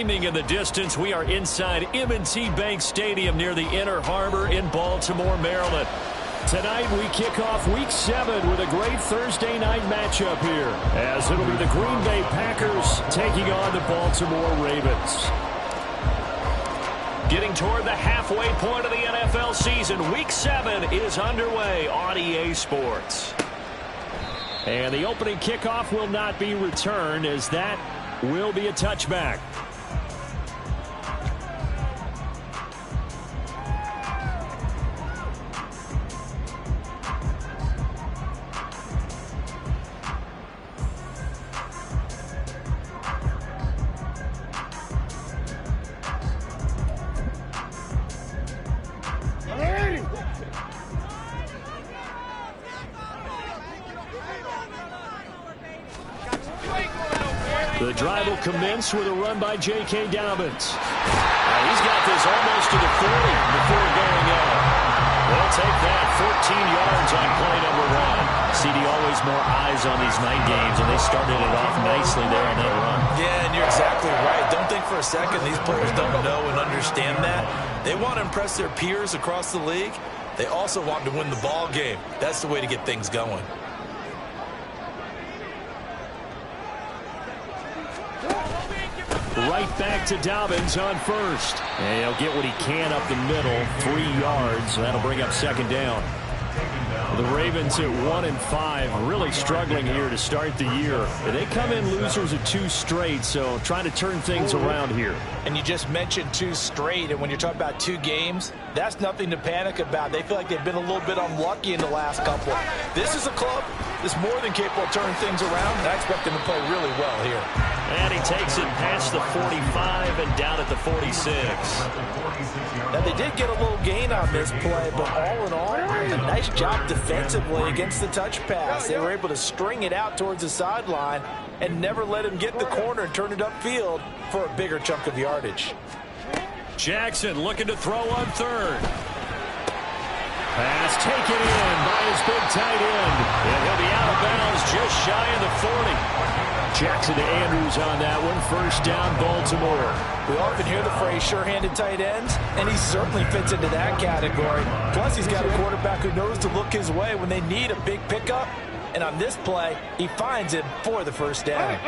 Gleaming in the distance, we are inside M&T Bank Stadium near the Inner Harbor in Baltimore, Maryland. Tonight we kick off Week 7 with a great Thursday night matchup here, as it'll be the Green Bay Packers taking on the Baltimore Ravens. Getting toward the halfway point of the NFL season, Week 7 is underway on EA Sports. And the opening kickoff will not be returned, as that will be a touchback. The drive will commence with a run by J.K. Dobbins. He's got this almost to the 40 before going out. They'll take that 14 yards on play number 1. CD, always more eyes on these night games, and they started it off nicely there on that run. Yeah, and you're exactly right. Don't think for a second these players don't know and understand that. They want to impress their peers across the league. They also want to win the ball game. That's the way to get things going. Right back to Dobbins on first. And he'll get what he can up the middle, 3 yards. That'll bring up second down. The Ravens at 1-5, really struggling here to start the year. They come in losers of 2 straight, so trying to turn things around here. And you just mentioned 2 straight, and when you're talking about 2 games, that's nothing to panic about. They feel like they've been a little bit unlucky in the last couple. This is a club that's more than capable of turning things around, and I expect them to play really well here. And he takes it past the 45 and down at the 46. Now, they did get a little gain on this play, but all in all, a nice job defensively against the touch pass. They were able to string it out towards the sideline and never let him get the corner and turn it upfield for a bigger chunk of yardage. Jackson looking to throw on third. Pass taken in by his big tight end. And he'll be out of bounds just shy of the 40. Jackson to Andrews on that one. First down, Baltimore. We often hear the phrase sure-handed tight ends, and he certainly fits into that category. Plus, he's got a quarterback who knows to look his way when they need a big pickup. And on this play, he finds him for the first down.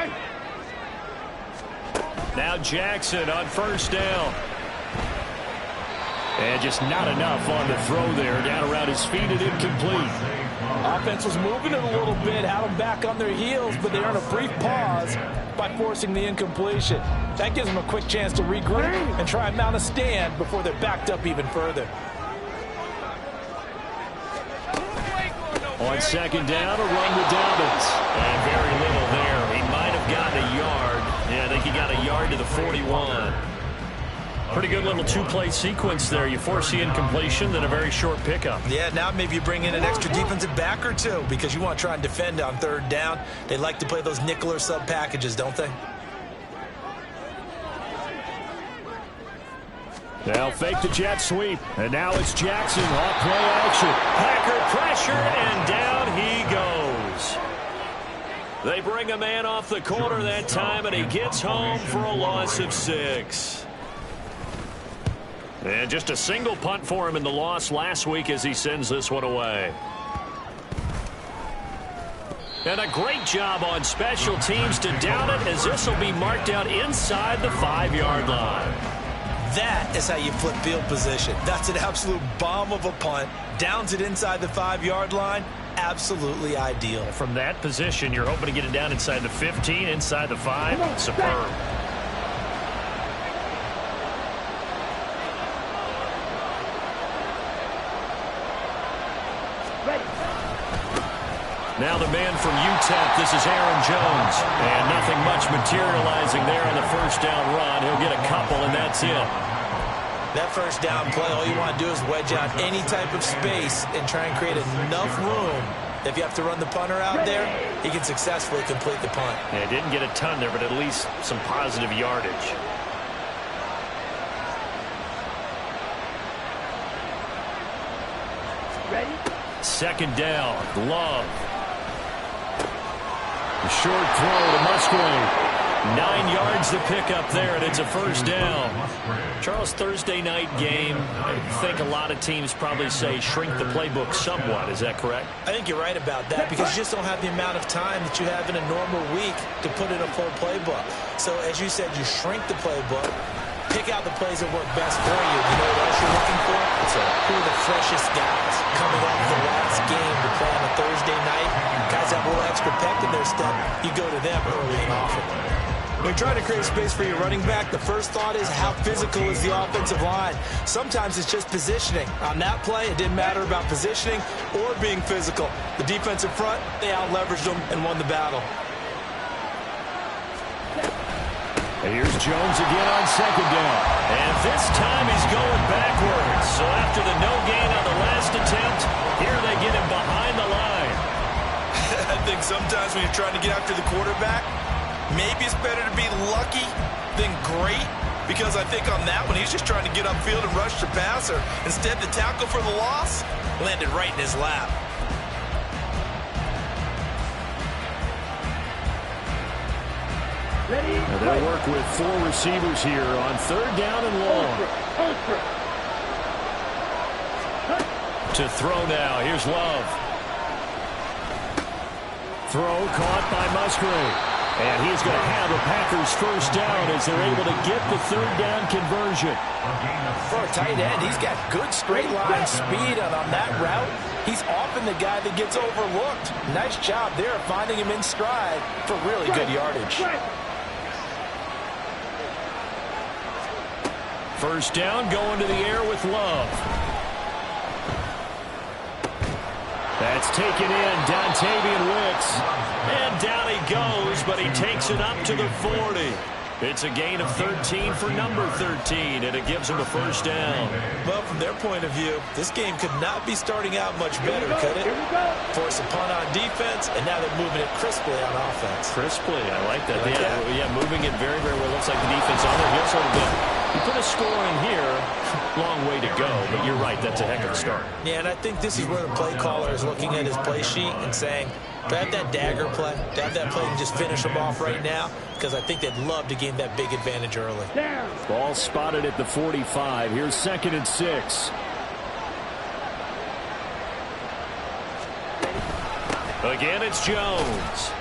Now Jackson on first down. And just not enough on the throw there. Down around his feet and incomplete. Offense was moving it a little bit, had them back on their heels, but they earn a brief pause by forcing the incompletion. That gives them a quick chance to regroup and try and mount a stand before they're backed up even further. On second down, a run with Dobbins. And very little there. He might have gotten a yard. Yeah, I think he got a yard to the 41. Pretty good little 2-play sequence there. You force the incompletion, then a very short pickup. Yeah, now maybe you bring in an extra defensive back or 2 because you want to try and defend on third down. They like to play those nickel or sub packages, don't they? They'll fake the jet sweep. And now it's Jackson off play action. Packer pressure, and down he goes. They bring a man off the corner that time, and he gets home for a loss of 6. And just a single punt for him in the loss last week as he sends this one away. And a great job on special teams to down it, as this will be marked out inside the 5-yard line. That is how you flip field position. That's an absolute bomb of a punt. Downs it inside the 5-yard line. Absolutely ideal. From that position, you're hoping to get it down inside the 15, inside the 5. Superb. Now the man from UTEP, this is Aaron Jones. And nothing much materializing there on the first down run. He'll get a couple, and that's it. That first down play, all you want to do is wedge out any type of space and try and create enough room. If you have to run the punter out there, he can successfully complete the punt. Yeah, didn't get a ton there, but at least some positive yardage. Ready? Second down, Love. A short throw to Musgrave. 9 yards to pick up there, and it's a first down. Charles, Thursday night game, I think a lot of teams probably say shrink the playbook somewhat. Is that correct? I think you're right about that because you just don't have the amount of time that you have in a normal week to put in a full playbook. So, as you said, you shrink the playbook, pick out the plays that work best for you. You know what else you're looking for? Who are the freshest guys coming off the last game to play on a Thursday night? Guys have a little extra pep in their step. You go to them early and often. When you're trying to create space for your running back, the first thought is how physical is the offensive line. Sometimes it's just positioning. On that play, it didn't matter about positioning or being physical. The defensive front, they out-leveraged them and won the battle. And here's Jones again on second down. And this time he's going backwards. So after the no gain on the last attempt, here they get him behind the line. I think sometimes when you're trying to get after the quarterback, maybe it's better to be lucky than great, because I think on that one, he's just trying to get upfield and rush the passer. Instead, the tackle for the loss landed right in his lap. And they'll work with 4 receivers here on third down and long. To throw now. Here's Love. Throw caught by Musgrave. And he's going to have a Packers first down as they're able to get the third down conversion. For a tight end, he's got good straight line speed, and on that route, he's often the guy that gets overlooked. Nice job there finding him in stride for really good yardage. First down, going to the air with Love. That's taken in, Dontavian Wicks. And down he goes, but he takes it up to the 40. It's a gain of 13 for number 13, and it gives him a first down. Well, from their point of view, this game could not be starting out much better, could it? Force a punt on defense, and now they're moving it crisply on offense. Crisply, I like that. Yeah, moving it very, very well. Looks like the defense on their heels a little bit. You put a score in here, long way to go, but you're right, that's a heck of a start. Yeah, and I think this is where the play caller is looking at his play sheet and saying, do I have that dagger play? Do I have that play and just finish them off right now? Because I think they'd love to gain that big advantage early. Ball spotted at the 45. Here's 2nd and 6. Again, it's Jones.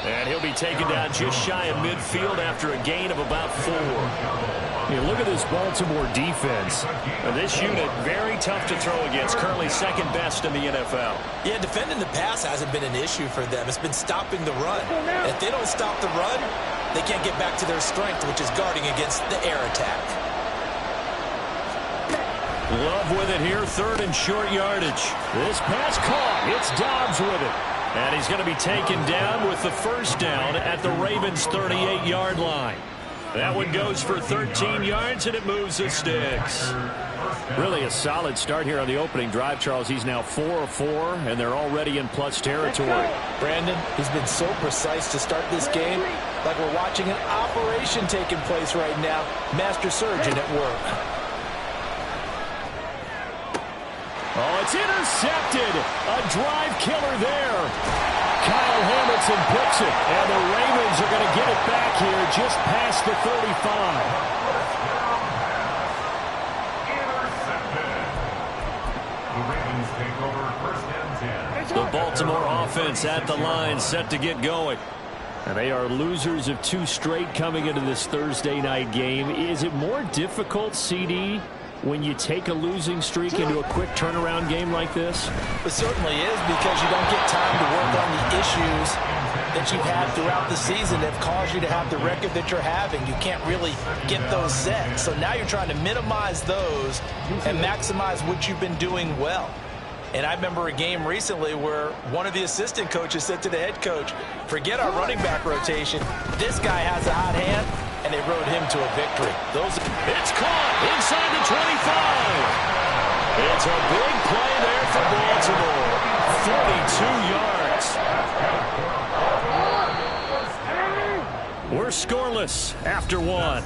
And he'll be taken down just shy of midfield after a gain of about 4. Look at this Baltimore defense. This unit, very tough to throw against. Currently second best in the NFL. Yeah, defending the pass hasn't been an issue for them. It's been stopping the run. And if they don't stop the run, they can't get back to their strength, which is guarding against the air attack. Love with it here, 3rd and short yardage. This pass caught. It's Dobbs with it. And he's going to be taken down with the first down at the Ravens' 38-yard line. That one goes for 13 yards, and it moves the sticks. Really a solid start here on the opening drive, Charles. He's now 4 of 4, and they're already in plus territory. Brandon, he's been so precise to start this game, like we're watching an operation taking place right now. Master surgeon at work. Oh, it's intercepted. A drive killer there. Kyle Hamilton picks it, and the Ravens are going to get it back here just past the 35. The Baltimore offense at the line, set to get going. And they are losers of 2 straight coming into this Thursday night game. Is it more difficult, CD, when you take a losing streak into a quick turnaround game like this? It certainly is, because you don't get time to work on the issues that you've had throughout the season that have caused you to have the record that you're having. You can't really get those set. So now you're trying to minimize those and maximize what you've been doing well. And I remember a game recently where one of the assistant coaches said to the head coach, forget our running back rotation. This guy has a hot hand, and they rode him to a victory. It's caught inside the 25. It's a big play there for Baltimore. 42 yards. We're scoreless after 1.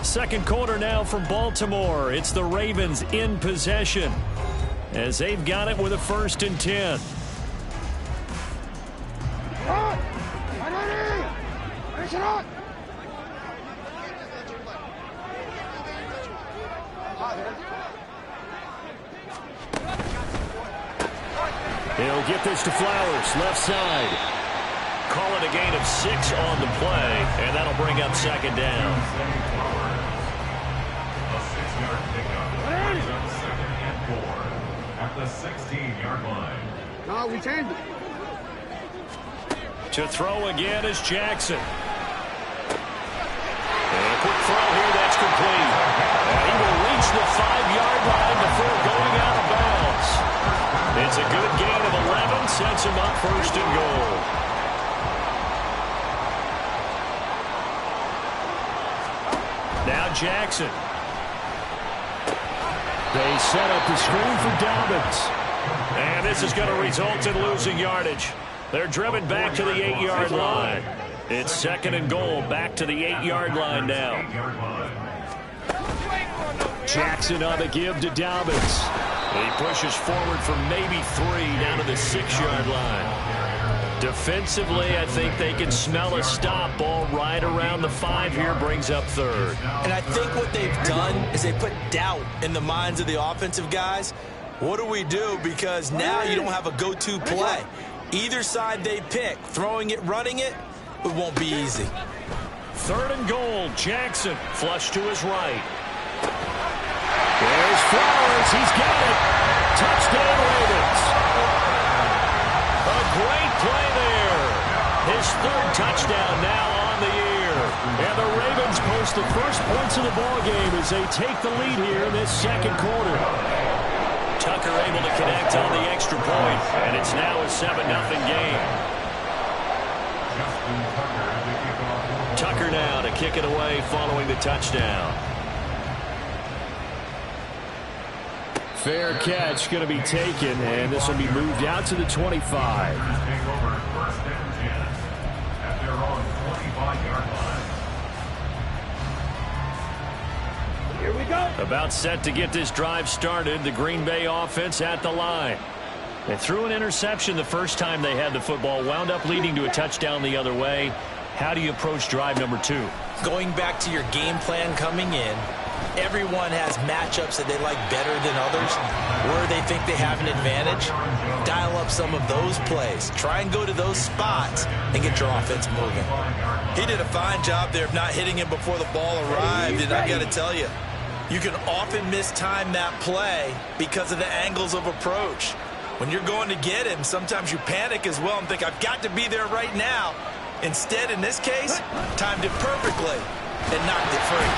Second quarter now from Baltimore. It's the Ravens in possession as they've got it with a 1st and 10. He'll get this to Flowers, left side. Call it a gain of 6 on the play, and that'll bring up second down. A 6-yard pickup. Brings up 2nd and 4 at the 16-yard line. No, we changed it. To throw again is Jackson. And a quick throw here, that's complete. And he will reach the 5-yard line before going out of bounds. It's a good gain of 11, sets him up 1st and goal. Now Jackson. They set up the screen for Dobbins. And this is going to result in losing yardage. They're driven back to the 8-yard line. It's 2nd and goal, back to the 8-yard line now. Jackson on the give to Dobbins. He pushes forward for maybe 3 down to the 6-yard line. Defensively, I think they can smell a stop. Ball right around the 5 here, brings up 3rd. And I think what they've done is they put doubt in the minds of the offensive guys. What do we do? Because now you don't have a go-to play. Either side they pick, throwing it, running it, it won't be easy. 3rd and goal, Jackson, flush to his right. There's Flowers, he's got it. Touchdown Ravens. A great play there. His 3rd touchdown now on the year. And the Ravens post the first points of the ballgame as they take the lead here in this 2nd quarter. Tucker able to connect on the extra point, and it's now a 7-0 game. Tucker now to kick it away following the touchdown. Fair catch going to be taken, and this will be moved out to the 25. Here we go. About set to get this drive started, the Green Bay offense at the line. They threw an interception the first time they had the football, wound up leading to a touchdown the other way. How do you approach drive number 2? Going back to your game plan coming in, everyone has matchups that they like better than others, where they think they have an advantage. Dial up some of those plays. Try and go to those spots and get your offense moving. He did a fine job there of not hitting him before the ball arrived, and I got to tell you, you can often mistime that play because of the angles of approach. When you're going to get him, sometimes you panic as well and think, I've got to be there right now. Instead, in this case, timed it perfectly and knocked it free.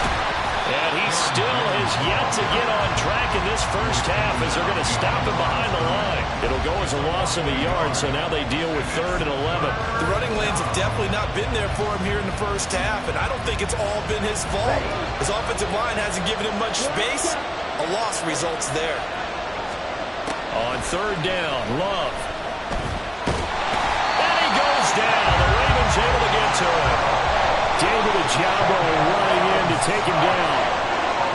And he still has yet to get on track in this first half as they're going to stop him behind the line. It'll go as a loss of a yard, so now they deal with 3rd and 11. The running lanes have definitely not been there for him here in the first half, and I don't think it's all been his fault. His offensive line hasn't given him much space. A loss results there. On 3rd down, Love. And he goes down. The Ravens able to get to him. David Ojabo running in to take him down.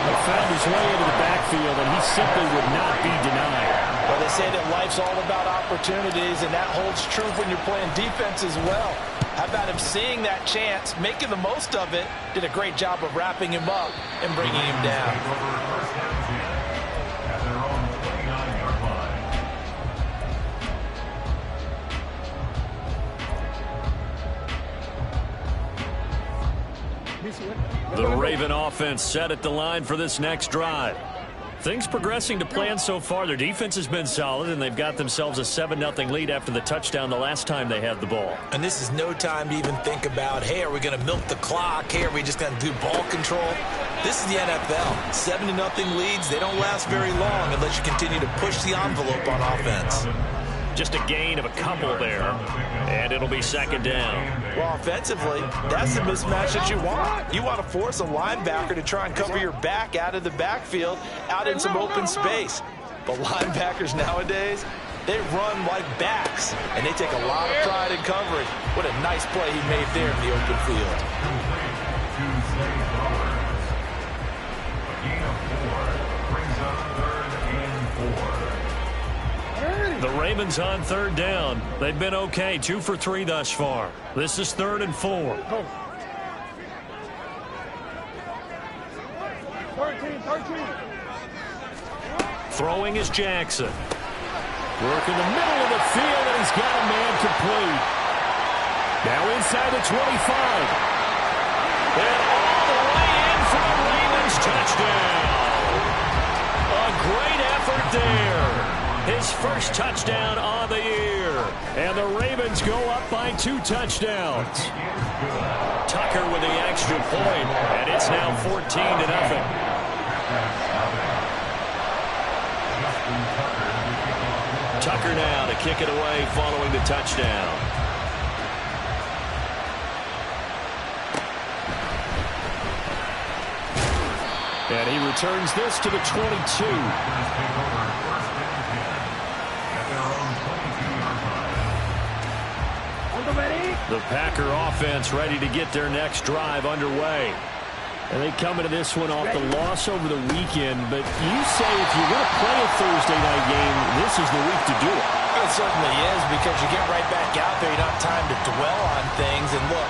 He found his way into the backfield, and he simply would not be denied. Well, they say that life's all about opportunities, and that holds true when you're playing defense as well. How about him seeing that chance, making the most of it, did a great job of wrapping him up and bringing him down. The Raven offense set at the line for this next drive. Things progressing to plan so far. Their defense has been solid, and they've got themselves a 7-0 lead after the touchdown the last time they had the ball. And this is no time to even think about, hey, are we going to milk the clock? Hey, are we just going to do ball control? This is the NFL. 7-0 leads, they don't last very long unless you continue to push the envelope on offense. Just a gain of a couple there, and it'll be 2nd down. Well, offensively, that's the mismatch that you want. You want to force a linebacker to try and cover your back out of the backfield, out in some open space. But linebackers nowadays, they run like backs, and they take a lot of pride in coverage. What a nice play he made there in the open field. The Ravens on 3rd down. They've been okay, 2 for 3 thus far. This is 3rd and 4. Throwing is Jackson. Working the middle of the field, and he's got a man complete. Now inside the 25. And all the way in for the Ravens touchdown. A great effort there. His first touchdown on the year. And the Ravens go up by 2 touchdowns. Tucker with the extra point, and it's now 14-0. Tucker now to kick it away following the touchdown. And he returns this to the 22. The Packer offense ready to get their next drive underway. And they come into this one off the loss over the weekend. But you say if you're going to play a Thursday night game, this is the week to do it. It certainly is, because you get right back out there. You don't have time to dwell on things. And look,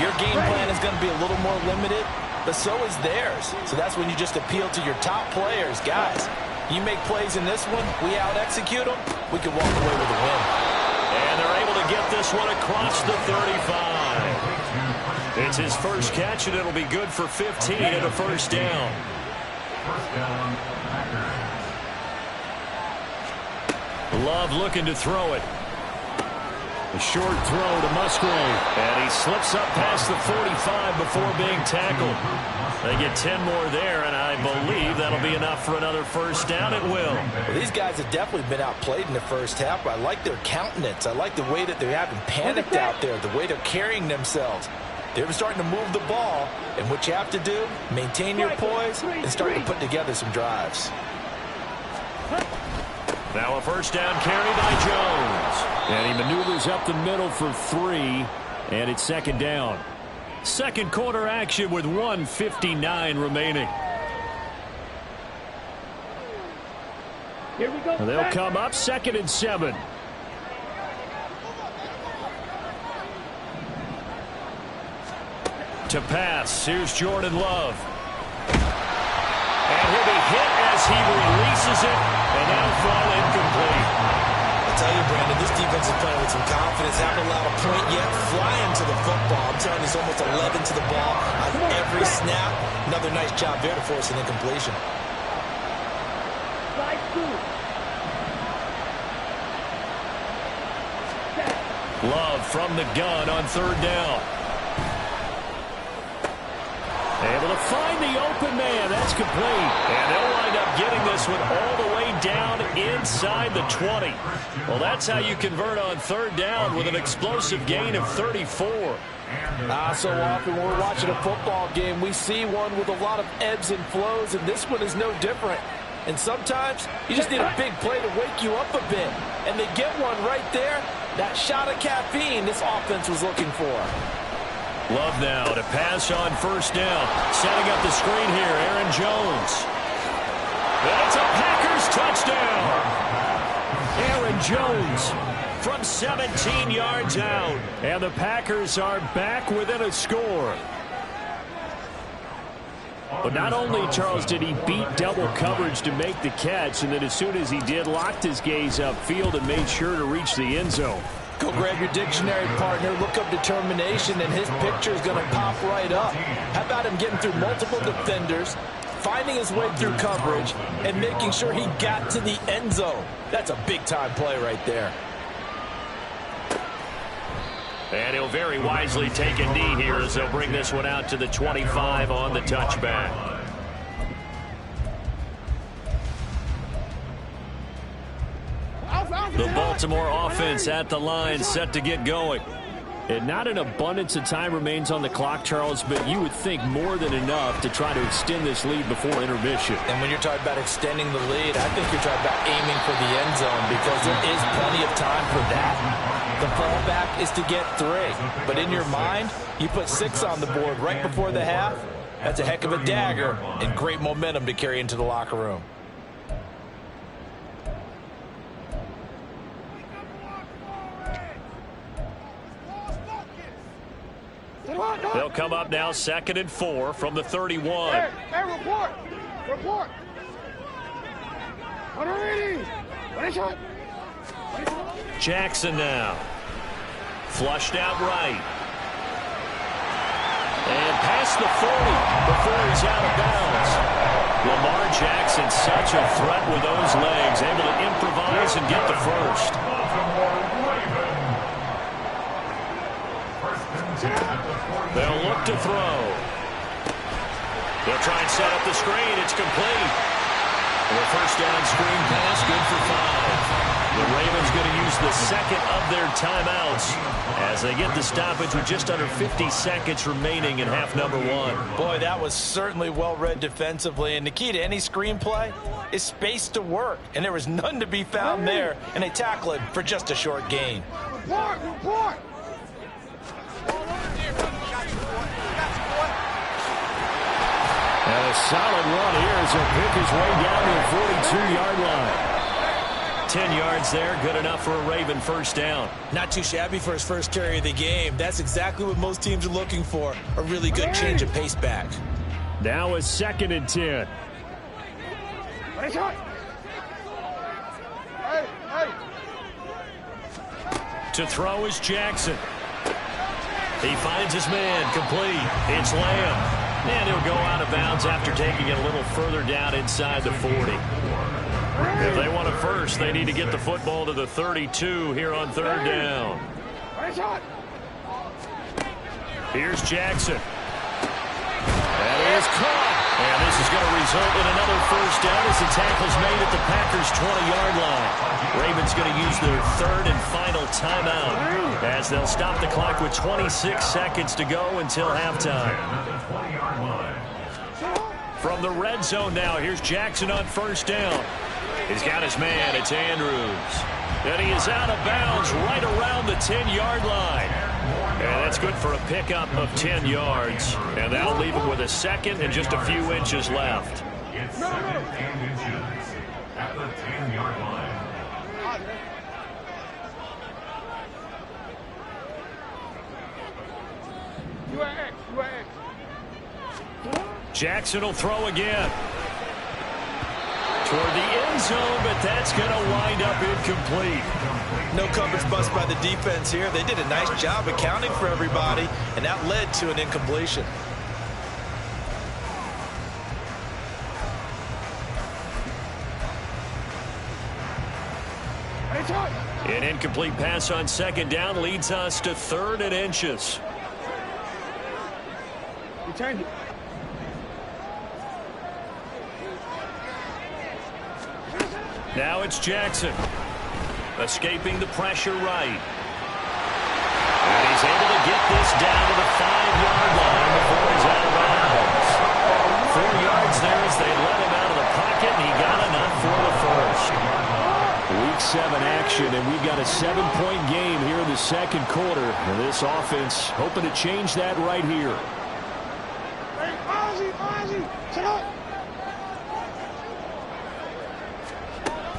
your game plan is going to be a little more limited, but so is theirs. So that's when you just appeal to your top players. Guys, you make plays in this one, we out-execute them, we can walk away with a win. And they're able to get this one across the 35. It's his first catch, and it'll be good for 15 and a first down. Love looking to throw it. A short throw to Musgrave, and he slips up past the 45 before being tackled. They get 10 more there, and I believe that'll be enough for another first down. It will. Well, these guys have definitely been outplayed in the first half. I like their countenance. I like the way that they haven't panicked out there, the way they're carrying themselves. They're starting to move the ball, and what you have to do, maintain your poise and start to put together some drives. Now a first down carry by Jones. And he maneuvers up the middle for 3, and it's second down. Second quarter action with 1:59 remaining. Here we go. They'll come up 2nd and 7. To pass, here's Jordan Love. And he'll be hit as he releases it, and that'll fall incomplete. I tell you, Brandon, this defense is playing with some confidence. Haven't allowed a point yet. Flying to the football. I'm telling you, it's almost 11 to the ball on every snap. Another nice job there to force an incompletion. Love from the gun on 3rd down. Able to find the open man. That's complete. And they'll wind up getting this one all the way down inside the 20. Well, that's how you convert on 3rd down with an explosive gain of 34. So often when we're watching a football game, we see one with a lot of ebbs and flows, and this one is no different. And sometimes you just need a big play to wake you up a bit. And they get one right there. That shot of caffeine this offense was looking for. Love now to pass on 1st down. Setting up the screen here, Aaron Jones. And it's a Packers touchdown. Aaron Jones from 17 yards out. And the Packers are back within a score. But not only, Charles, did he beat double coverage to make the catch, and then as soon as he did, locked his gaze upfield and made sure to reach the end zone. Go grab your dictionary, partner. Look up determination, and his picture is going to pop right up. How about him getting through multiple defenders, finding his way through coverage, and making sure he got to the end zone? That's a big-time play right there. And he'll very wisely take a knee here as they'll bring this one out to the 25 on the touchback. The Baltimore offense at the line, set to get going. And not an abundance of time remains on the clock, Charles, but you would think more than enough to try to extend this lead before intermission. And when you're talking about extending the lead, I think you're talking about aiming for the end zone, because there is plenty of time for that. The fallback is to get 3. But in your mind, you put 6 on the board right before the half. That's a heck of a dagger and great momentum to carry into the locker room. They'll come up now 2nd and 4 from the 31. Hey, report. Report. Jackson now. Flushed out right. And past the 40 before he's out of bounds. Lamar Jackson, such a threat with those legs, able to improvise and get the first. They'll look to throw. They'll try and set up the screen. It's complete. And a first down screen pass, good for 5. The Ravens going to use the second of their timeouts as they get the stoppage with just under 50 seconds remaining in half number 1. Boy, that was certainly well read defensively. And the key to any screenplay is space to work. And there was none to be found there. And they tackle it for just a short gain. Report. Report. And a solid run here as he'll pick his way down to the 42-yard line. 10 yards there, good enough for a Raven first down. Not too shabby for his first carry of the game. That's exactly what most teams are looking for. A really good change of pace back. Now a 2nd and 10. To throw is Jackson. He finds his man, complete. It's Lamb. And he'll go out of bounds after taking it a little further down inside the 40. If they want a first, they need to get the football to the 32 here on 3rd down. Here's Jackson. That is caught. And this is going to result in another first down as the tackle's made at the Packers' 20-yard line. Ravens going to use their 3rd and final timeout as they'll stop the clock with 26 seconds to go until halftime. From the red zone now, here's Jackson on first down. He's got his man, it's Andrews. And he is out of bounds right around the 10-yard line. And that's good for a pickup of 10 yards. And that'll leave him with a 2nd and just a few inches left. It's 2nd and inches at the 10-yard line. Jackson will throw again. Toward the end zone, but that's going to wind up incomplete. No coverage bust by the defense here. They did a nice job accounting for everybody, and that led to an incompletion. An incomplete pass on 2nd down leads us to 3rd and inches. Return it. Now it's Jackson. Escaping the pressure right. And he's able to get this down to the 5-yard line before he's out of bounds. 4 yards there as they let him out of the pocket, and he got enough for the first. Week 7 action, and we've got a 7-point game here in the 2nd quarter. And this offense hoping to change that right here.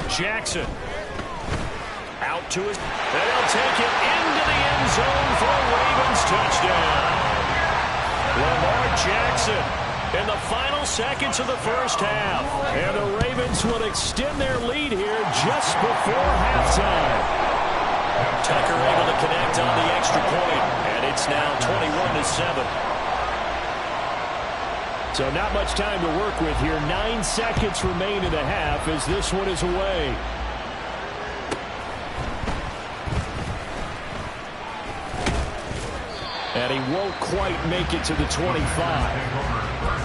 Jackson out to his, and he'll take it into the end zone for a Ravens touchdown. Lamar Jackson in the final seconds of the first half, and the Ravens will extend their lead here just before halftime. Tucker able to connect on the extra point, and it's now 21-7. So not much time to work with here. 9 seconds remain in the half as this one is away. And he won't quite make it to the 25.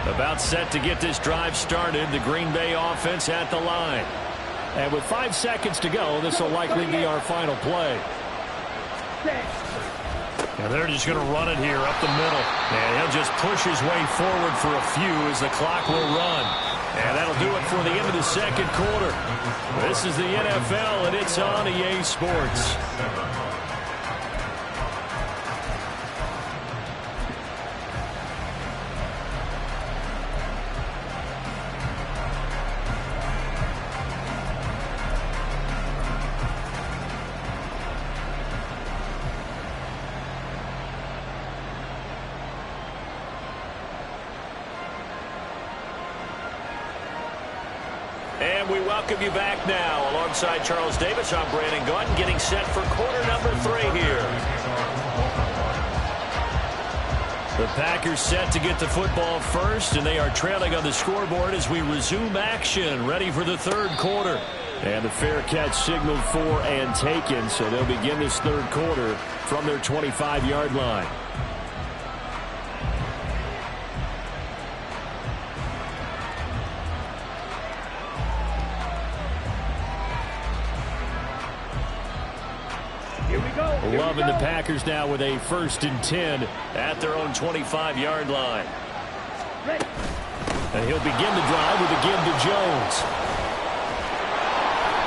About set to get this drive started. The Green Bay offense at the line. And with 5 seconds to go, this will likely be our final play. And they're just going to run it here up the middle. And he'll just push his way forward for a few as the clock will run. And that'll do it for the end of the 2nd quarter. This is the NFL, and it's on EA Sports. And we welcome you back now. Alongside Charles Davis, I'm Brandon Gunn, getting set for quarter number 3 here. The Packers set to get the football first, and they are trailing on the scoreboard as we resume action, ready for the third quarter. And the fair catch signaled for and taken, so they'll begin this third quarter from their 25-yard line. Loving the Packers now with a 1st and 10 at their own 25-yard line. And he'll begin the drive with a give to Jones.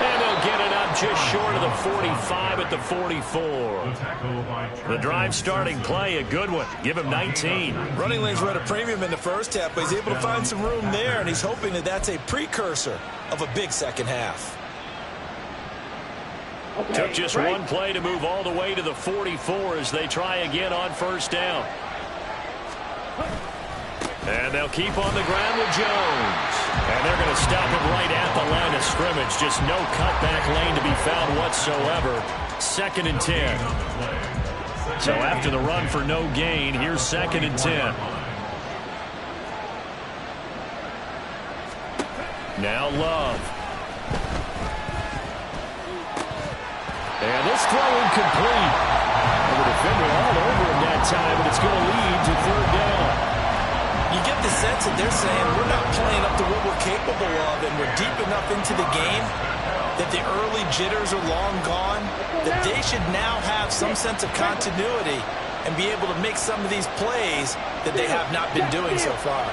And they'll get it up just short of the 45 at the 44. The drive starting play, a good one. Give him 19. Running lanes were at a premium in the first half, but he's able to find some room there, and he's hoping that that's a precursor of a big second half. Took just one play to move all the way to the 44 as they try again on 1st down. And they'll keep on the ground with Jones. And they're going to stop him right at the line of scrimmage. Just no cutback lane to be found whatsoever. 2nd and 10. So after the run for no gain, here's 2nd and 10. Now Love. And this throw incomplete. And the defender all over him that time, and it's going to lead to 3rd down. You get the sense that they're saying we're not playing up to what we're capable of, and we're deep enough into the game that the early jitters are long gone, that they should now have some sense of continuity and be able to make some of these plays that they have not been doing so far.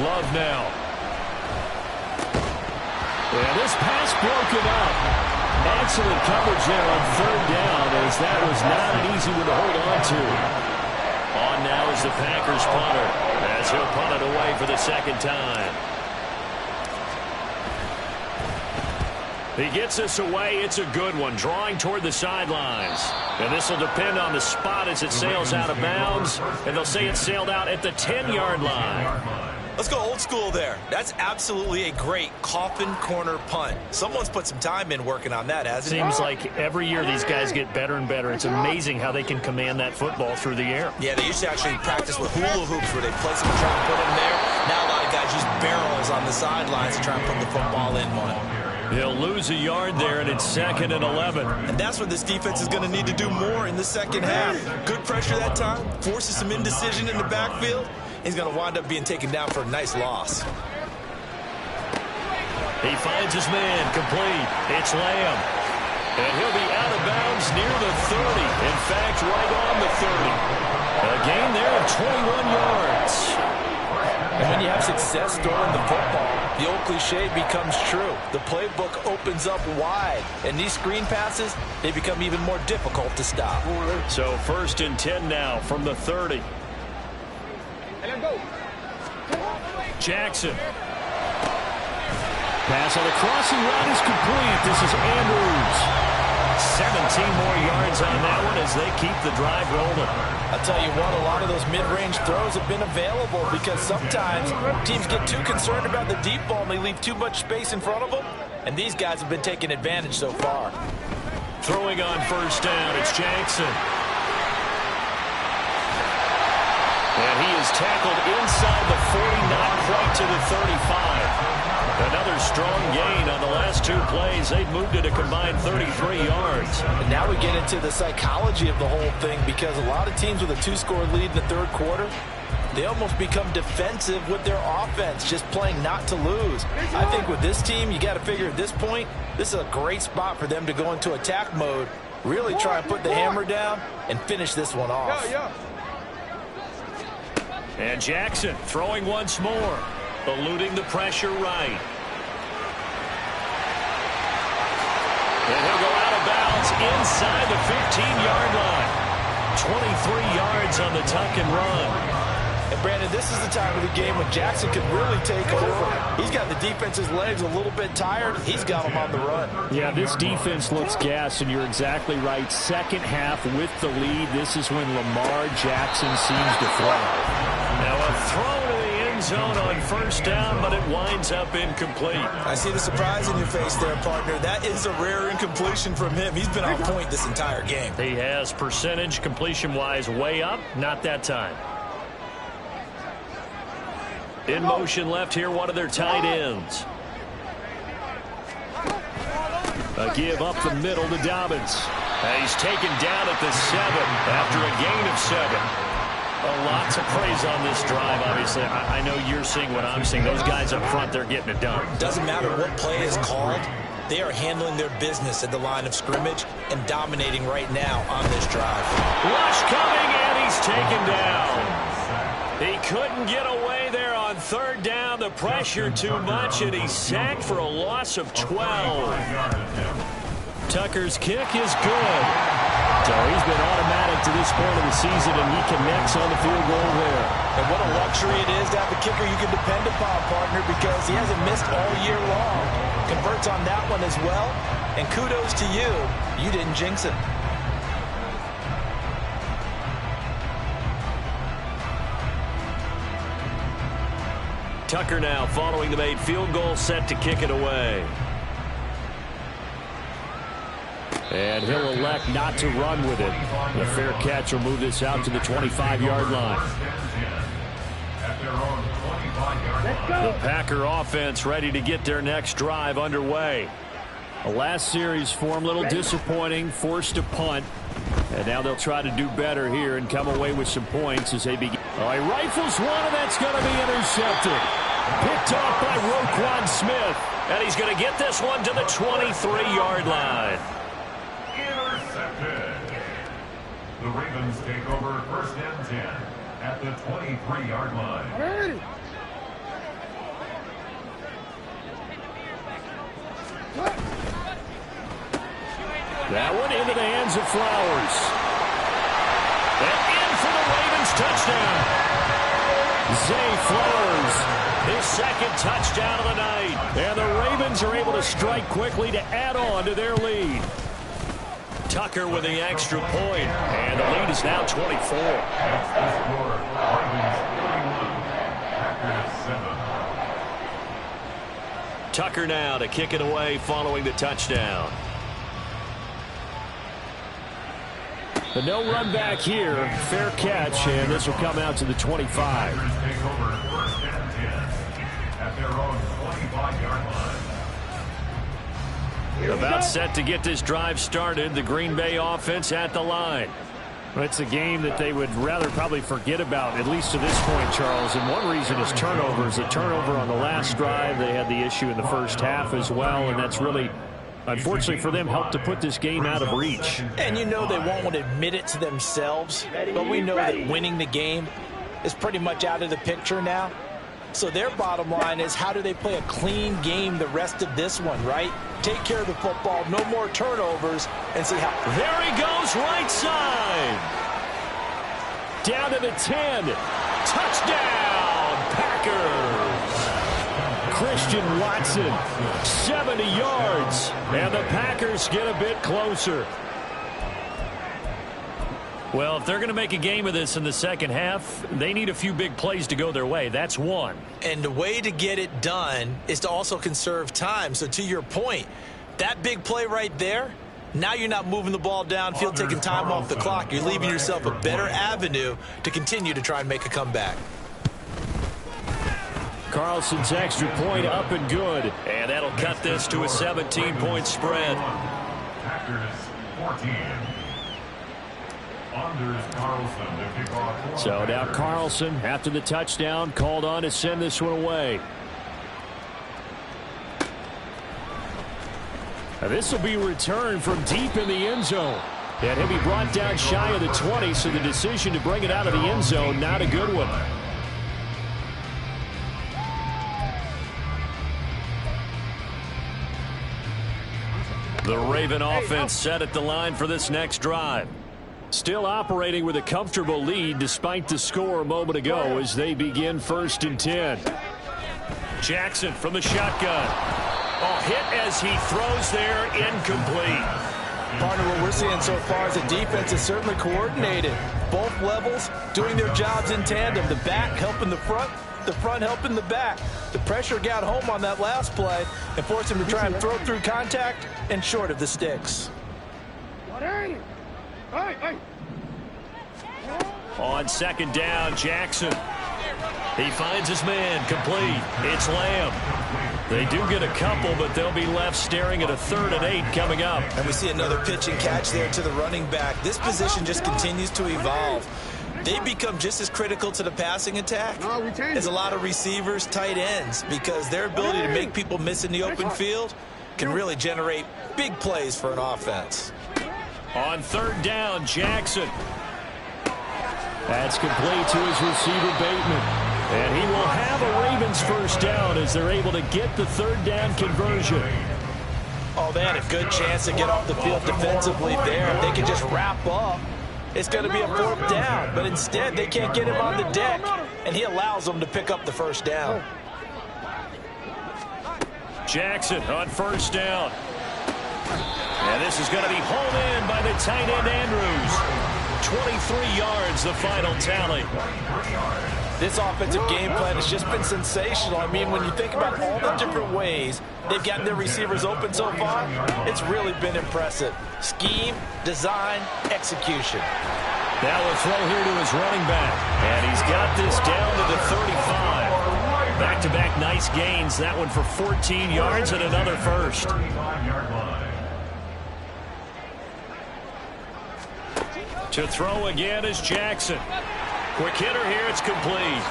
Love now. And this pass broken up. Excellent coverage there on 3rd down, as that was not an easy one to hold on to. On now is the Packers punter, as he'll punt it away for the 2nd time. He gets this away. It's a good one, drawing toward the sidelines. And this will depend on the spot as it sails out of bounds. And they'll say it sailed out at the 10-yard line. Let's go old school there. That's absolutely a great coffin corner punt. Someone's put some time in working on that, hasn't it? Seems like every year these guys get better and better. It's amazing how they can command that football through the air. Yeah, they used to actually practice with hula hoops where they place them and try to put them there. Now a lot of guys use barrels on the sidelines to try and put the football in one. He'll lose a yard there, and it's 2nd and 11. And that's what this defense is going to need to do more in the second half. Good pressure that time, forces some indecision in the backfield. He's going to wind up being taken down for a nice loss. He finds his man, complete. It's Lamb. And he'll be out of bounds near the 30. In fact, right on the 30. A gain there of 21 yards. And when you have success throwing the football, the old cliche becomes true. The playbook opens up wide. And these screen passes, they become even more difficult to stop. So 1st and 10 now from the 30. Jackson. Pass on the crossing route is complete. This is Andrews. 17 more yards on that one as they keep the drive rolling. I'll tell you what, a lot of those mid-range throws have been available because sometimes teams get too concerned about the deep ball and they leave too much space in front of them. And these guys have been taking advantage so far. Throwing on 1st down, it's Jackson. And he is tackled inside the 40, not quite to the 35. Another strong gain on the last 2 plays. They've moved it a combined 33 yards. And now we get into the psychology of the whole thing because a lot of teams with a 2-score lead in the 3rd quarter, they almost become defensive with their offense, just playing not to lose. I think with this team, you got to figure at this point, this is a great spot for them to go into attack mode, really try and put the hammer down and finish this one off. And Jackson throwing once more, eluding the pressure right. And he'll go out of bounds inside the 15-yard line. 23 yards on the tuck and run. And Brandon, this is the time of the game when Jackson could really take over. He's got the defense's legs a little bit tired. He's got them on the run. Yeah, this defense looks gassed, and you're exactly right. Second half with the lead, this is when Lamar Jackson seems to thrive. Now a throw to the end end zone on first down, but it winds up incomplete. I see the surprise in your face there, partner. That is a rare incompletion from him. He's been on point this entire game. He has percentage completion-wise way up, not that time. In motion left here, one of their tight ends. A give up the middle to Dobbins. He's taken down at the 7 after a gain of 7. Lots of praise on this drive, obviously. I know you're seeing what I'm seeing. Those guys up front, they're getting it done. Doesn't matter what play is called. They are handling their business at the line of scrimmage and dominating right now on this drive. Rush coming, and he's taken down. He couldn't get away there on third down. The pressure too much, and he's sacked for a loss of 12. Tucker's kick is good. So he's been automatic to this point of the season, and he connects on the field goal there. And what a luxury it is to have a kicker you can depend upon, partner, because he hasn't missed all year long. Converts on that one as well, and kudos to you. You didn't jinx it. Tucker now following the made field goal, set to kick it away. And he'll elect not to run with it. The fair catch will move this out to the 25-yard line. The Packer offense ready to get their next drive underway. The last series for them, a little disappointing, forced to punt. And now they'll try to do better here and come away with some points as they begin. Oh, he rifles one, and that's going to be intercepted. Picked off by Roquan Smith. And he's going to get this one to the 23-yard line. The Ravens take over first and 10 at the 23-yard line. That one into the hands of Flowers. And in for the Ravens touchdown. Zay Flowers, his second touchdown of the night. And the Ravens are able to strike quickly to add on to their lead. Tucker with the extra point, and the lead is now 24. That's the score. Ravens 41, Packers 7. Tucker now to kick it away following the touchdown. The no run back here, fair catch, and this will come out to the 25. Packers take over first and 10 at their own 25-yard line. About set to get this drive started. The Green Bay offense at the line. Well, it's a game that they would rather probably forget about, at least to this point, Charles. And one reason is turnovers. A turnover on the last drive. They had the issue in the first half as well, and that's really, unfortunately for them, helped to put this game out of reach. And you know they won't admit it to themselves, but we know that winning the game is pretty much out of the picture now. So their bottom line is, how do they play a clean game the rest of this one, right? Take care of the football, no more turnovers, and see how. There he goes, right side. Down to the 10. Touchdown, Packers. Christian Watson, 70 yards. And the Packers get a bit closer. Well, if they're going to make a game of this in the second half, they need a few big plays to go their way. That's one. And the way to get it done is to also conserve time. So to your point, that big play right there, now you're not moving the ball downfield, taking time off the clock. You're leaving yourself a better avenue to continue to try and make a comeback. Carlson's extra point up and good. And that'll cut this to a 17-point spread. Packers 14. So now Carlson, after the touchdown, called on to send this one away. Now this will be returned from deep in the end zone. And he'll be brought down shy of the 20, so the decision to bring it out of the end zone, not a good one. The Raven offense set at the line for this next drive. Still operating with a comfortable lead despite the score a moment ago as they begin first and 10. Jackson from the shotgun. Oh, hit as he throws there, incomplete. Partner, what we're seeing so far is the defense is certainly coordinated. Both levels doing their jobs in tandem. The back helping the front, the front helping the back. The pressure got home on that last play and forced him to try and throw through contact and short of the sticks. On second down, Jackson. He finds his man, complete. It's Lamb. They do get a couple, but they'll be left staring at a 3rd and 8 coming up. And we see another pitch and catch there to the running back. This position just continues to evolve. They become just as critical to the passing attack as a lot of receivers, tight ends, because their ability to make people miss in the open field can really generate big plays for an offense. On 3rd down, Jackson. That's complete to his receiver, Bateman. And he will have a Ravens first down as they're able to get the 3rd down conversion. Oh, they had a good chance to get off the field defensively there. If they can just wrap up, it's going to be a 4th down. But instead, they can't get him on the deck, and he allows them to pick up the first down. Jackson on 1st down. And this is going to be hauled in by the tight end, Andrews. 23 yards, the final tally. This offensive game plan has just been sensational. I mean, when you think about all the different ways they've gotten their receivers open so far, it's really been impressive. Scheme, design, execution. Now a throw here to his running back. And he's got this down to the 35. Back-to-back nice gains. That one for 14 yards and another first. To throw again is Jackson. Quick hitter here, it's complete.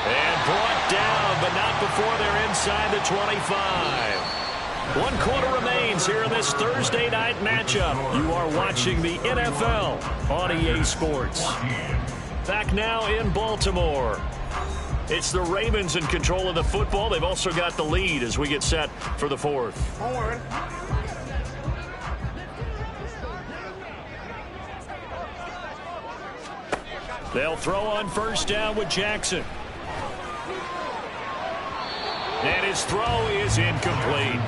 And brought down, but not before they're inside the 25. 1 quarter remains here in this Thursday night matchup. You are watching the NFL on EA Sports. Back now in Baltimore. It's the Ravens in control of the football. They've also got the lead as we get set for the 4th. They'll throw on 1st down with Jackson. And his throw is incomplete.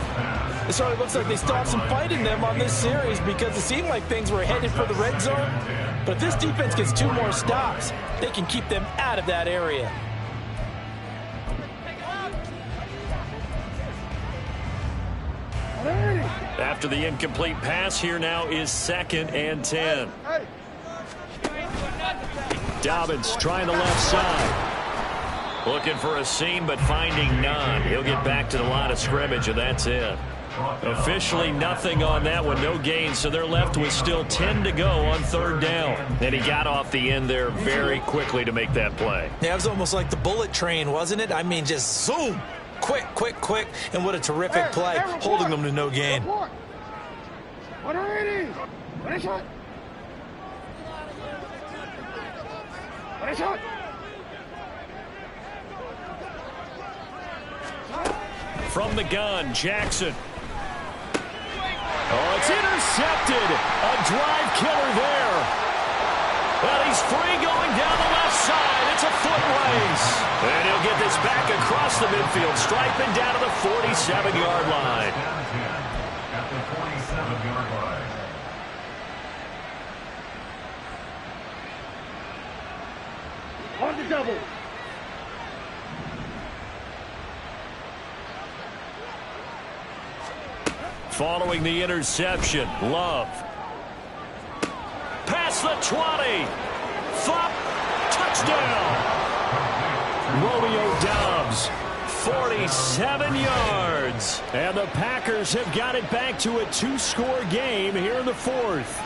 It sort of looks like they still have some fight in them on this series because it seemed like things were headed for the red zone. But if this defense gets 2 more stops, they can keep them out of that area. After the incomplete pass, here now is 2nd and 10. Dobbins trying the left side. Looking for a seam, but finding none. He'll get back to the line of scrimmage, and that's it. Officially nothing on that one, no gain, so they're left with still 10 to go on 3rd down. And he got off the end there very quickly to make that play. Yeah, it was almost like the bullet train, wasn't it? I mean, just zoom. Quick, quick, quick. And what a terrific play, holding them to no gain. From the gun, Jackson. Oh, it's intercepted. A drive killer there. Well, he's free going down the left side. It's a foot race. And he'll get this back across the midfield stripe and down to the 47-yard line. At the 47-yard line. On the double. Following the interception, Love. Past the 20. Thump. Touchdown. Romeo Doubs. 47 yards. And the Packers have got it back to a 2-score game here in the 4th.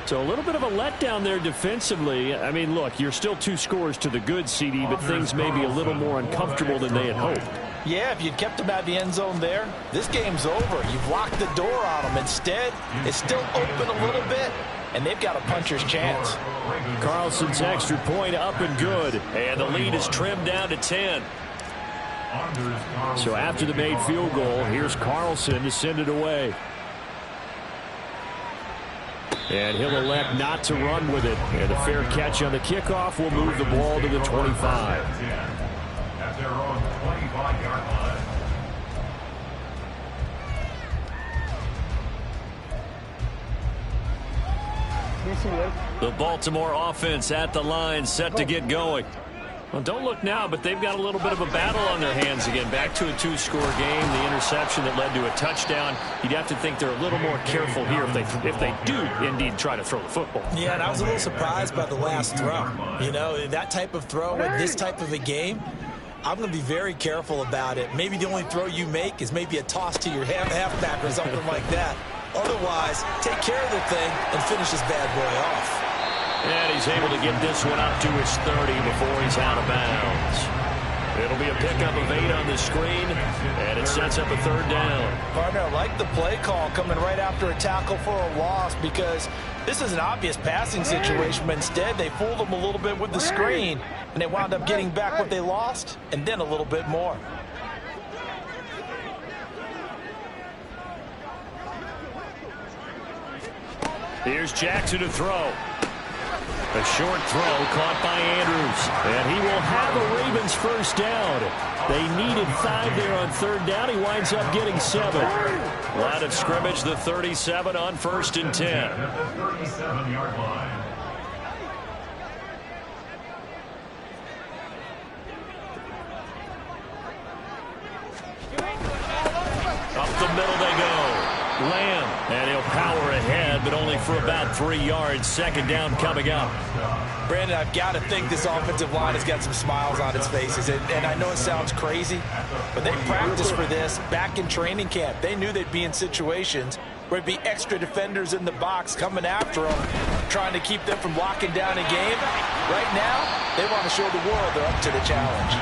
So a little bit of a letdown there defensively. I mean, look, you're still 2 scores to the good, CD, but things may be a little more uncomfortable than they had hoped. Yeah, if you'd kept him out of the end zone there, this game's over. You've locked the door on him. Instead, it's still open a little bit, and they've got a puncher's chance. Carlson's extra point up and good, and the lead is trimmed down to 10. So after the made field goal, here's Carlson to send it away. And he'll elect not to run with it. And a fair catch on the kickoff will move the ball to the 25. At their own 25-yard line. The Baltimore offense at the line, set to get going. Well, don't look now, but they've got a little bit of a battle on their hands again. Back to a two-score game. The interception that led to a touchdown. You'd have to think they're a little more careful here if they do indeed try to throw the football. Yeah, and I was a little surprised by the last throw. You know, that type of throw in this type of a game, I'm going to be very careful about it. Maybe the only throw you make is maybe a toss to your halfback or something like that. Otherwise, take care of the thing and finish this bad boy off. And he's able to get this one up to his 30 before he's out of bounds. It'll be a pickup of 8 on the screen, and it sets up a 3rd down. Partner, I like the play call coming right after a tackle for a loss because this is an obvious passing situation, but instead they fooled them a little bit with the screen, and they wound up getting back what they lost and then a little bit more. Here's Jackson to throw. A short throw caught by Andrews. And he will have a Ravens 1st down. They needed 5 there on 3rd down. He winds up getting 7. Line of scrimmage, the 37 on 1st and 10. At the 37-yard line. Up the middle they go. Lamb, and he'll power ahead, but only for about 3 yards. 2nd down coming up. Brandon, I've got to think this offensive line has got some smiles on its faces. And I know it sounds crazy, but they practiced for this back in training camp. They knew they'd be in situations where it'd be extra defenders in the box coming after them, trying to keep them from locking down a game. Right now, they want to show the world they're up to the challenge.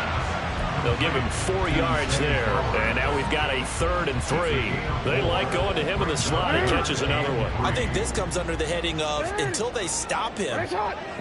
They'll give him 4 yards there, and now we've got a 3rd and 3. They like going to him in the slot. He catches another one. I think this comes under the heading of until they stop him,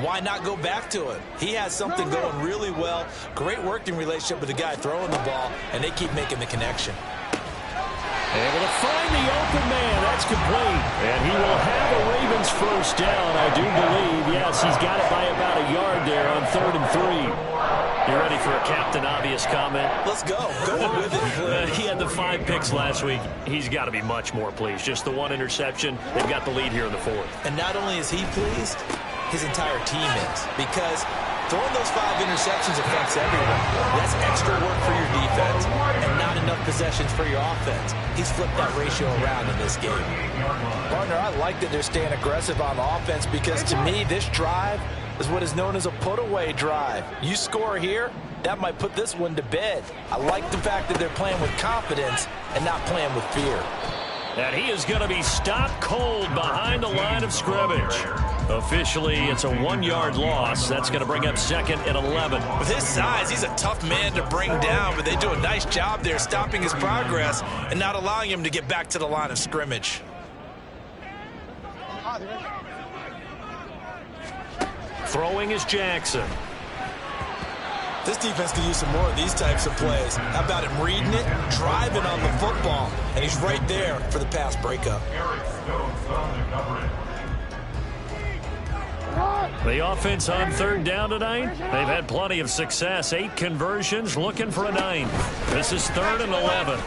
why not go back to him? He has something going really well, great working relationship with the guy throwing the ball, and they keep making the connection. Able to find the open man. That's complete. And he will have a Ravens 1st down, I do believe. Yes, he's got it by about a yard there on 3rd and 3. You ready for a Captain Obvious comment? Let's go. Go with it. He had the 5 picks last week. He's got to be much more pleased. Just the 1 interception. They've got the lead here in the 4th. And not only is he pleased, his entire team is. Because throwing those 5 interceptions affects everyone. That's extra work for your defense and not enough possessions for your offense. He's flipped that ratio around in this game. Partner, I like that they're staying aggressive on offense because to me, this drive is what is known as a put-away drive. You score here, that might put this one to bed. I like the fact that they're playing with confidence and not playing with fear. And he is going to be stopped cold behind the line of scrimmage. Officially, it's a 1-yard loss. That's going to bring up 2nd and 11. With his size, he's a tough man to bring down, but they do a nice job there stopping his progress and not allowing him to get back to the line of scrimmage. Throwing is Jackson. This defense can use some more of these types of plays. How about him reading it, driving on the football, and he's right there for the pass breakup. The offense on 3rd down tonight, they've had plenty of success. 8 conversions, looking for a 9th. This is 3rd and 11.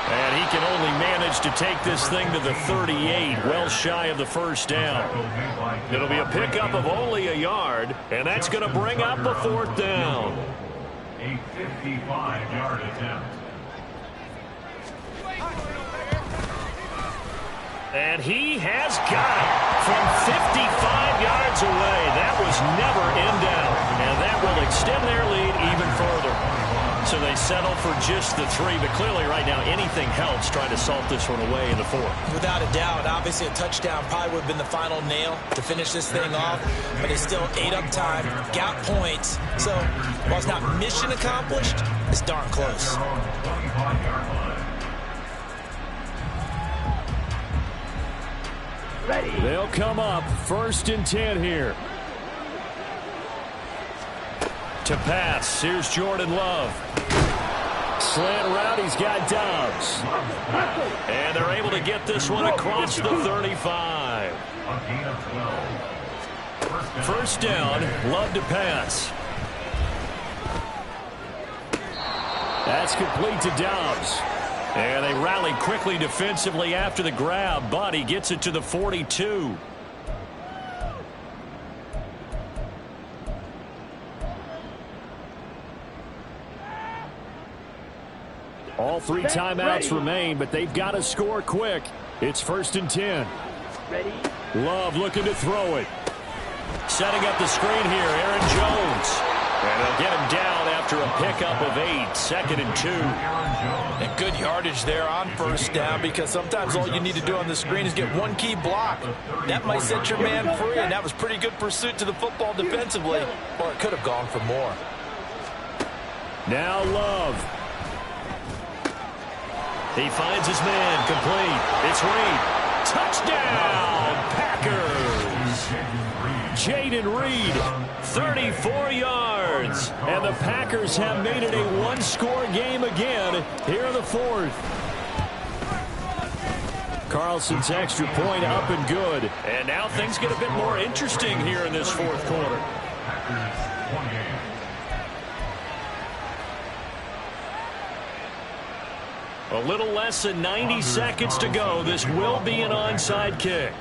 And he can only manage to take this thing to the 38, well shy of the 1st down. It'll be a pickup of only a yard, and that's going to bring up a 4th down. A 55-yard attempt. And he has got it from 55 yards away. That was never in doubt, and that will extend their lead even further. So they settle for just the 3, but clearly right now anything helps trying to salt this one away in the 4th. Without a doubt, obviously a touchdown probably would have been the final nail to finish this thing off, but it's still ate up time, got points. So while it's not mission accomplished, it's darn close. They'll come up 1st and 10 here. To pass, here's Jordan Love. Slant route, he's got Dobbs. And they're able to get this one across the 35. 1st down, Love to pass. That's complete to Dobbs. And they rallied quickly defensively after the grab, but he gets it to the 42. All 3 timeouts remain, but they've got to score quick. It's 1st and 10. Ready? Love looking to throw it. Setting up the screen here, Aaron Jones. And they'll get him down after a pickup of 8, 2nd and 2. And good yardage there on 1st down, because sometimes all you need to do on the screen is get one key block. That might set your man free, and that was pretty good pursuit to the football defensively, or it could have gone for more. Now Love. He finds his man, complete. It's Reed. Touchdown, Packers. Jaden Reed, 34 yards. And the Packers have made it a one-score game again here in the 4th. Carlson's extra point up and good. And now things get a bit more interesting here in this 4th quarter. A little less than 90 seconds to go. This will be an onside kick.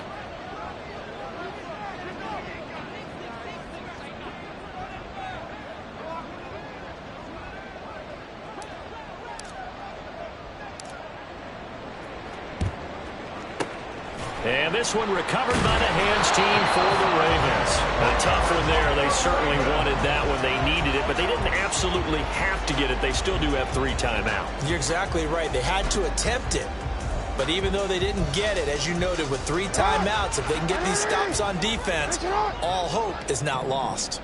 And this one recovered by the hands team for the Ravens. A tough one there. They certainly wanted that when they needed it, but they didn't absolutely have to get it. They still do have 3 timeouts. You're exactly right. They had to attempt it. But even though they didn't get it, as you noted, with 3 timeouts, if they can get these stops on defense, all hope is not lost.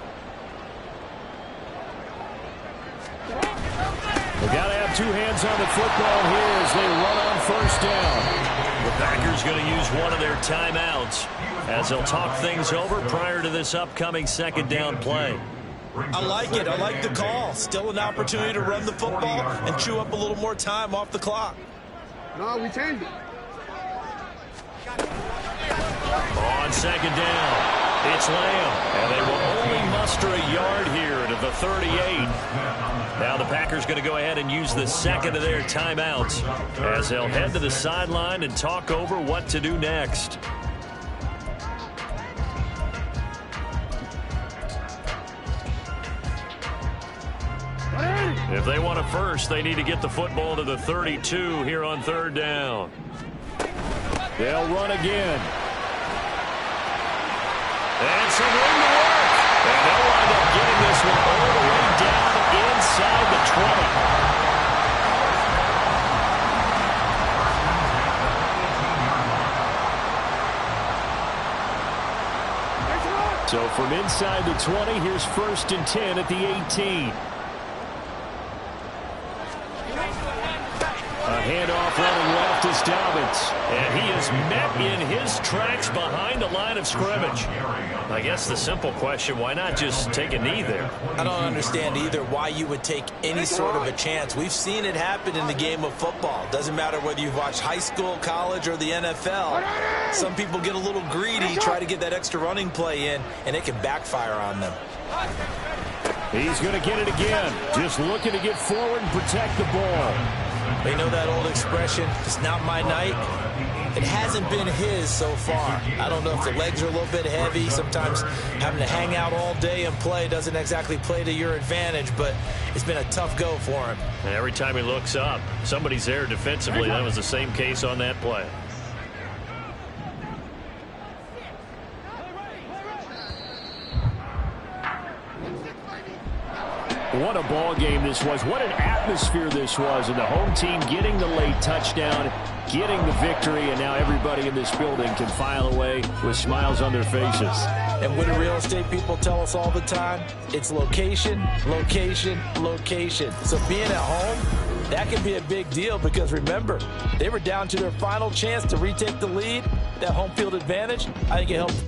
They've got to have 2 hands on the football here as they run on 1st down. The Packers going to use one of their timeouts as they'll talk things over prior to this upcoming 2nd down play. I like it. I like the call. Still an opportunity to run the football and chew up a little more time off the clock. No, we changed it. On 2nd down, it's Lamb, and they will only muster a yard here to the 38. Now the Packers going to go ahead and use the 2nd of their timeouts as they'll head to the sideline and talk over what to do next. If they want a first, they need to get the football to the 32 here on 3rd down. They'll run again. And some room to work. And they'll wind up getting this one all the way down inside the 20. So from inside the 20, here's 1st and 10 at the 18. A handoff running left is Dobbins. And he is met in his tracks behind the line of scrimmage. I guess the simple question, why not just take a knee there? I don't understand either why you would take any sort of a chance. We've seen it happen in the game of football. Doesn't matter whether you've watched high school, college, or the NFL. Some people get a little greedy, try to get that extra running play in, and it can backfire on them. He's going to get it again. Just looking to get forward and protect the ball. They know that old expression, it's not my night. It hasn't been his so far. I don't know if the legs are a little bit heavy. Sometimes having to hang out all day and play doesn't exactly play to your advantage, but it's been a tough go for him. And every time he looks up, somebody's there defensively. That was the same case on that play. What a ball game this was. What an atmosphere this was. And the home team getting the late touchdown, getting the victory, and now everybody in this building can file away with smiles on their faces. And what do real estate people tell us all the time? It's location, location, location. So being at home, that can be a big deal because, remember, they were down to their final chance to retake the lead. That home field advantage, I think it helped.